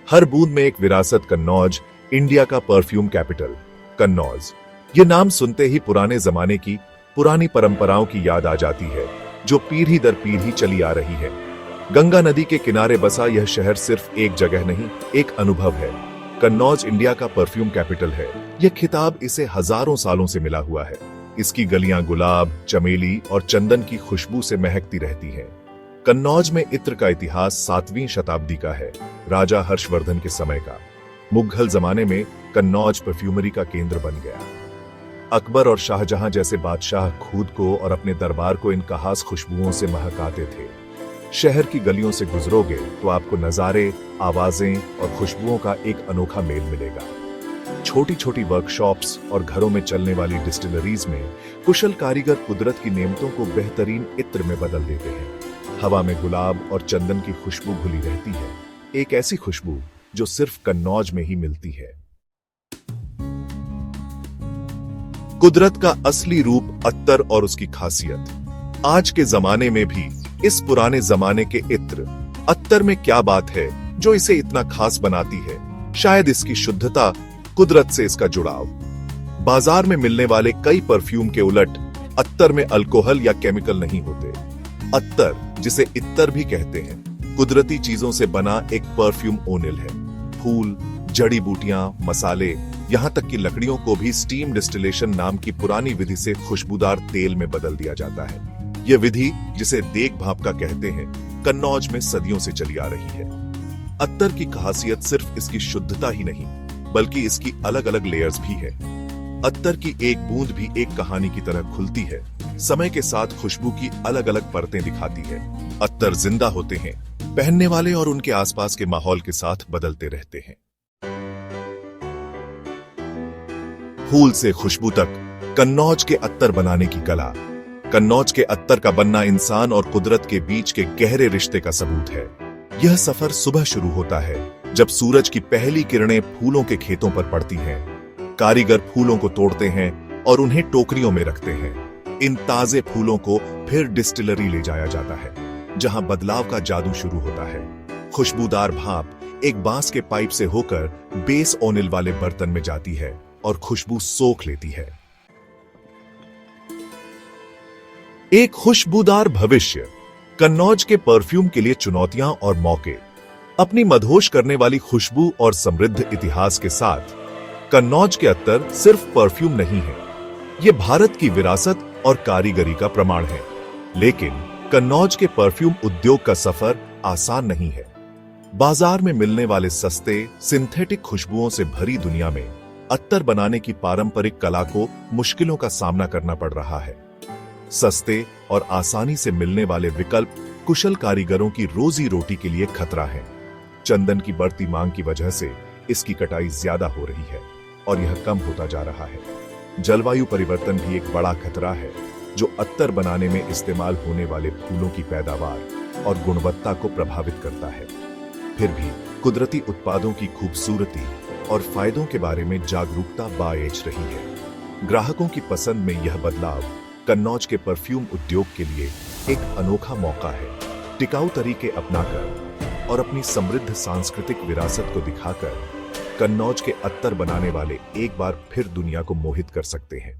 हर बूंद में एक विरासत। कन्नौज, इंडिया का परफ्यूम कैपिटल। कन्नौज, ये नाम सुनते ही पुराने जमाने की पुरानी परंपराओं की याद आ जाती है, जो पीढ़ी दर पीढ़ी चली आ रही है। गंगा नदी के किनारे बसा यह शहर सिर्फ एक जगह नहीं, एक अनुभव है। कन्नौज इंडिया का परफ्यूम कैपिटल है। यह खिताब इसे हजारों सालों से मिला हुआ है। इसकी गलियां गुलाब, चमेली और चंदन की खुशबू से महकती रहती हैं। कन्नौज में इत्र का इतिहास 7वीं शताब्दी का है, राजा हर्षवर्धन के समय का। मुगल जमाने में कन्नौज परफ्यूमरी का केंद्र बन गया। अकबर और शाहजहां जैसे बादशाह खुद को और अपने दरबार को इन खास खुशबुओं से महकाते थे। शहर की गलियों से गुजरोगे तो आपको नजारे, आवाजें और खुशबुओं का एक अनोखा मेल मिलेगा। छोटी छोटी वर्कशॉप्स और घरों में चलने वाली डिस्टिलरीज में कुशल कारीगर कुदरत की नेमतों को बेहतरीन इत्र में बदल देते हैं। हवा में गुलाब और चंदन की खुशबू घुली रहती है, एक ऐसी खुशबू जो सिर्फ कन्नौज में ही मिलती है। कुदरत का असली रूप अत्तर और उसकी खासियत। आज के जमाने में भी इस पुराने जमाने के इत्र अत्तर में क्या बात है जो इसे इतना खास बनाती है? शायद इसकी शुद्धता, कुदरत से इसका जुड़ाव। बाजार में मिलने वाले कई परफ्यूम के उलट अत्तर में अल्कोहल या केमिकल नहीं होते। अत्तर, जिसे इत्तर भी कहते हैं, कुदरती चीजों से बना एक परफ्यूम ओनिल है। फूल, जड़ी बूटियां, मसाले, यहां तक कि लकड़ियों को भी स्टीम डिस्टिलेशन नाम की पुरानी विधि से खुशबूदार तेल में बदल दिया जाता है। यह विधि, जिसे देग भाप का कहते हैं, कन्नौज में सदियों से चली आ रही है। अत्तर की खासियत सिर्फ इसकी शुद्धता ही नहीं, बल्कि इसकी अलग अलग लेयर्स भी है। अत्तर की एक बूंद भी एक कहानी की तरह खुलती है, समय के साथ खुशबू की अलग अलग परतें दिखाती है। अत्तर जिंदा होते हैं, पहनने वाले और उनके आसपास के माहौल के साथ बदलते रहते हैं। फूल से खुशबू तक, कन्नौज के अत्तर बनाने की कला। कन्नौज के अत्तर का बनना इंसान और कुदरत के बीच के गहरे रिश्ते का सबूत है। यह सफर सुबह शुरू होता है, जब सूरज की पहली किरणें फूलों के खेतों पर पड़ती हैं। कारीगर फूलों को तोड़ते हैं और उन्हें टोकरियों में रखते हैं। इन ताजे फूलों को फिर डिस्टिलरी ले जाया जाता है, जहां बदलाव का जादू शुरू होता है। खुशबूदार भाप एक बांस के पाइप से होकर बेस ओनिल वाले बर्तन में जाती है और खुशबू सोख लेती है। एक खुशबूदार भविष्य। कन्नौज के परफ्यूम के लिए चुनौतियां और मौके। अपनी मदहोश करने वाली खुशबू और समृद्ध इतिहास के साथ कन्नौज के अत्तर सिर्फ परफ्यूम नहीं है, ये भारत की विरासत और कारीगरी का प्रमाण है। लेकिन कन्नौज के परफ्यूम उद्योग का सफर आसान नहीं है। बाजार में मिलने वाले सस्ते सिंथेटिक खुशबुओं से भरी दुनिया में अत्तर बनाने की पारंपरिक कला को मुश्किलों का सामना करना पड़ रहा है। सस्ते और आसानी से मिलने वाले विकल्प कुशल कारीगरों की रोजी रोटी के लिए खतरा है। चंदन की बढ़ती मांग की वजह से इसकी कटाई ज्यादा हो रही है और यह कम होता जा रहा है। जलवायु परिवर्तन भी एक बड़ा खतरा है, जो अत्तर बनाने में इस्तेमाल होने वाले फूलों की पैदावार और गुणवत्ता को प्रभावित करता है। फिर भी कुदरती उत्पादों की खूबसूरती और फायदों के बारे में जागरूकता बाएज रही है। ग्राहकों की पसंद में यह बदलाव कन्नौज के परफ्यूम उद्योग के लिए एक अनोखा मौका है। टिकाऊ तरीके अपनाकर और अपनी समृद्ध सांस्कृतिक विरासत को दिखाकर कन्नौज के अत्तर बनाने वाले एक बार फिर दुनिया को मोहित कर सकते हैं।